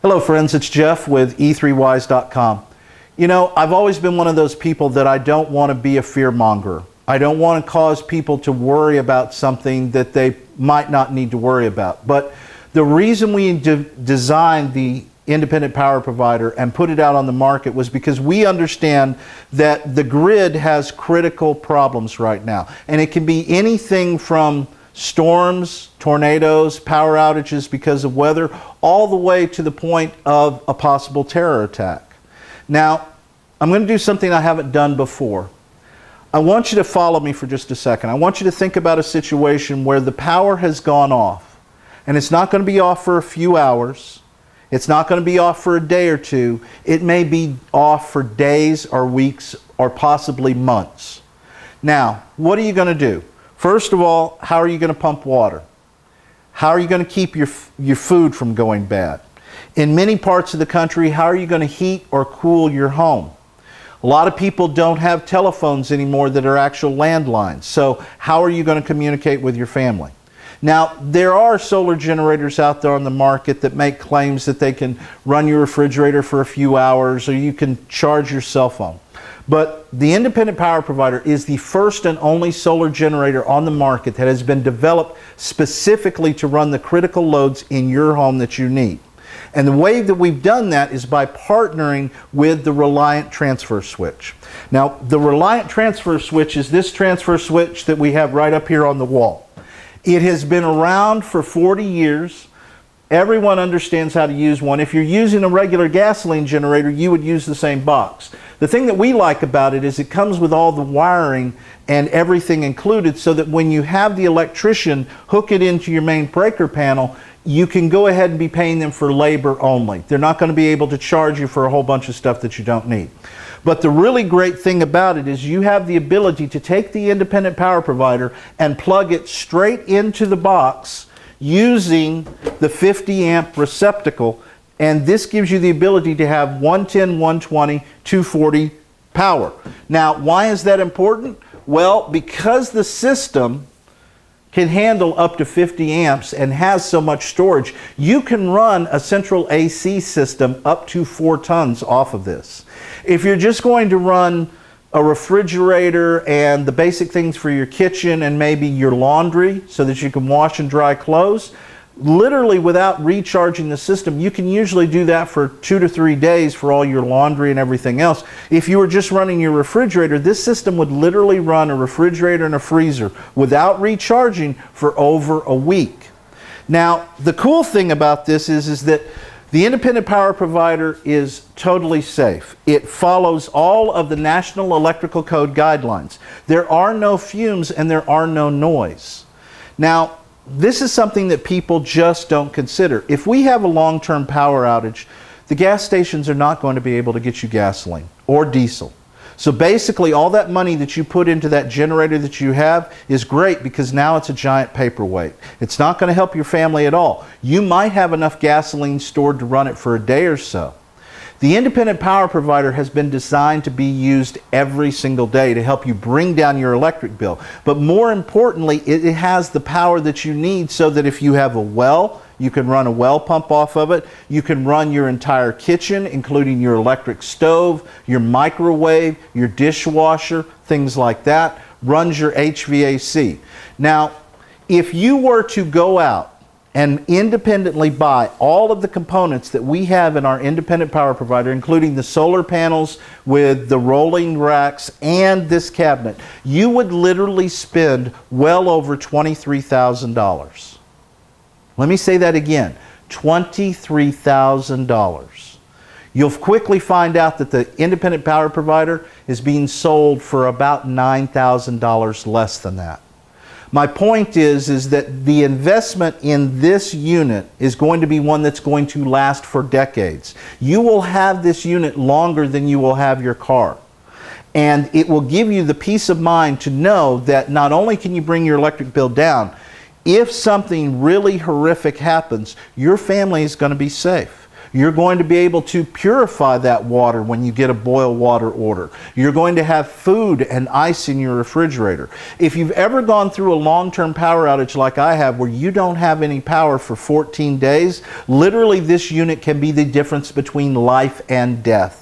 Hello friends, it's Jeff with e3wise.com. You know, I've always been one of those people that I don't want to be a fearmonger. I don't want to cause people to worry about something that they might not need to worry about. But the reason we designed the independent power provider and put it out on the market was because we understand that the grid has critical problems right now. And it can be anything from storms, tornadoes, power outages because of weather, all the way to the point of a possible terror attack. Now, I'm going to do something I haven't done before. I want you to follow me for just a second. I want you to think about a situation where the power has gone off, and it's not going to be off for a few hours. It's not going to be off for a day or two. It may be off for days or weeks or possibly months. Now, what are you going to do? First of all, how are you going to pump water? How are you going to keep your food from going bad? In many parts of the country, how are you going to heat or cool your home? A lot of people don't have telephones anymore that are actual landlines. So how are you going to communicate with your family? Now, there are solar generators out there on the market that make claims that they can run your refrigerator for a few hours, or you can charge your cell phone. But the independent power provider is the first and only solar generator on the market that has been developed specifically to run the critical loads in your home that you need. And the way that we've done that is by partnering with the Reliant transfer switch. Now, the Reliant transfer switch is this transfer switch that we have right up here on the wall. It has been around for 40 years. Everyone understands how to use one. If you're using a regular gasoline generator, you would use the same box. The thing that we like about it is it comes with all the wiring and everything included, so that when you have the electrician hook it into your main breaker panel, you can go ahead and be paying them for labor only. They're not going to be able to charge you for a whole bunch of stuff that you don't need. But the really great thing about it is you have the ability to take the independent power provider and plug it straight into the box using the 50 amp receptacle, and this gives you the ability to have 110, 120, 240 power. Now, why is that important? Well, because the system can handle up to 50 amps and has so much storage, you can run a central AC system up to 4 tons off of this. If you're just going to run a refrigerator and the basic things for your kitchen and maybe your laundry so that you can wash and dry clothes, literally without recharging the system, you can usually do that for 2 to 3 days for all your laundry and everything else. If you were just running your refrigerator, this system would literally run a refrigerator and a freezer without recharging for over a week. Now, the cool thing about this is that the independent power provider is totally safe. It follows all of the National Electrical Code guidelines. There are no fumes and there are no noise. Now, this is something that people just don't consider. If we have a long-term power outage, the gas stations are not going to be able to get you gasoline or diesel. So basically, all that money that you put into that generator that you have is great, because now it's a giant paperweight. It's not going to help your family at all. You might have enough gasoline stored to run it for a day or so. The independent power provider has been designed to be used every single day to help you bring down your electric bill. But more importantly, it has the power that you need so that if you have a well, you can run a well pump off of it. You can run your entire kitchen, including your electric stove, your microwave, your dishwasher, things like that. Runs your HVAC. Now, if you were to go out and independently buy all of the components that we have in our independent power provider, including the solar panels with the rolling racks and this cabinet, you would literally spend well over $23,000. Let me say that again, $23,000. You'll quickly find out that the independent power provider is being sold for about $9,000 less than that. My point is that the investment in this unit is going to be one that's going to last for decades. You will have this unit longer than you will have your car. And it will give you the peace of mind to know that not only can you bring your electric bill down, if something really horrific happens, your family is going to be safe. You're going to be able to purify that water when you get a boil water order. You're going to have food and ice in your refrigerator. If you've ever gone through a long-term power outage like I have, where you don't have any power for 14 days, literally this unit can be the difference between life and death.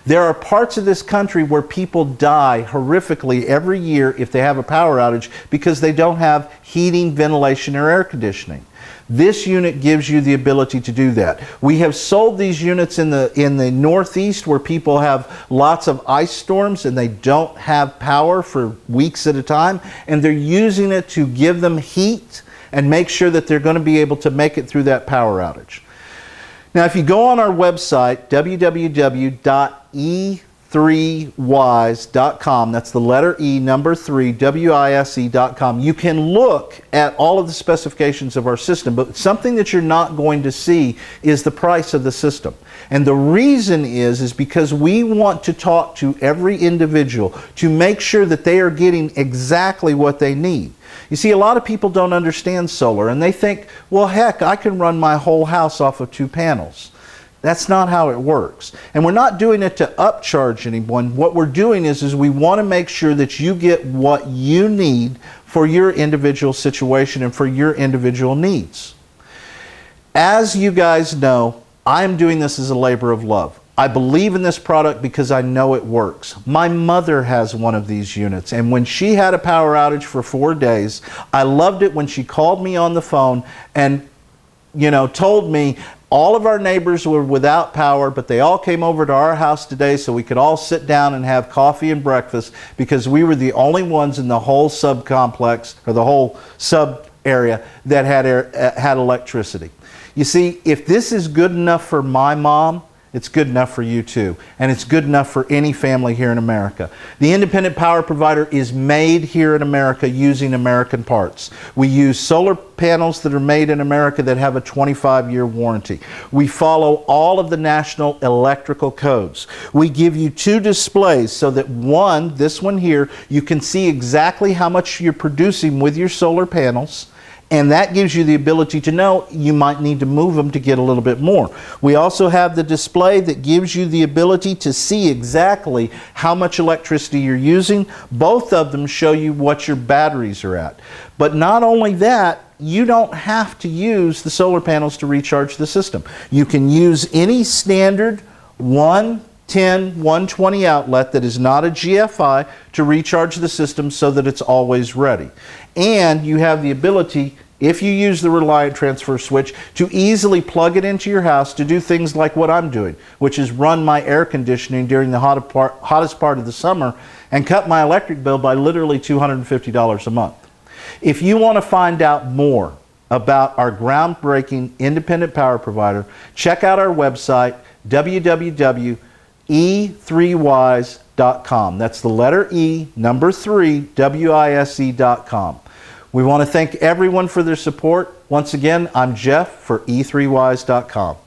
There are parts of this country where people die horrifically every year if they have a power outage because they don't have heating, ventilation, or air conditioning. This unit gives you the ability to do that. We have sold these units in the Northeast where people have lots of ice storms and they don't have power for weeks at a time, and they're using it to give them heat and make sure that they're going to be able to make it through that power outage. Now, if you go on our website, www.e3wise.com, that's the letter E, number 3, wise.com, you can look at all of the specifications of our system, but something that you're not going to see is the price of the system. And the reason is because we want to talk to every individual to make sure that they are getting exactly what they need. You see, a lot of people don't understand solar, and they think, well, heck, I can run my whole house off of 2 panels. That's not how it works. And we're not doing it to upcharge anyone. What we're doing is we want to make sure that you get what you need for your individual situation and for your individual needs. As you guys know, I am doing this as a labor of love. I believe in this product because I know it works. My mother has one of these units, and when she had a power outage for 4 days, I loved it when she called me on the phone and, told me all of our neighbors were without power, but they all came over to our house today so we could all sit down and have coffee and breakfast because we were the only ones in the whole sub-complex or the whole sub-area that had electricity. You see, if this is good enough for my mom, it's good enough for you too. And it's good enough for any family here in America. The independent power provider is made here in America using American parts. We use solar panels that are made in America that have a 25-year warranty. We follow all of the national electrical codes. We give you 2 displays so that one, this one here, you can see exactly how much you're producing with your solar panels. And that gives you the ability to know you might need to move them to get a little bit more. We also have the display that gives you the ability to see exactly how much electricity you're using. Both of them show you what your batteries are at. But not only that, you don't have to use the solar panels to recharge the system. You can use any standard 110, 120 outlet that is not a GFI to recharge the system so that it's always ready. And you have the ability, if you use the Reliant transfer switch, to easily plug it into your house to do things like what I'm doing, which is run my air conditioning during the hottest part of the summer and cut my electric bill by literally $250 a month. If you want to find out more about our groundbreaking independent power provider, check out our website, www.e3wise.com. That's the letter E, number 3, wise.com. We want to thank everyone for their support. Once again, I'm Jeff for e3wise.com.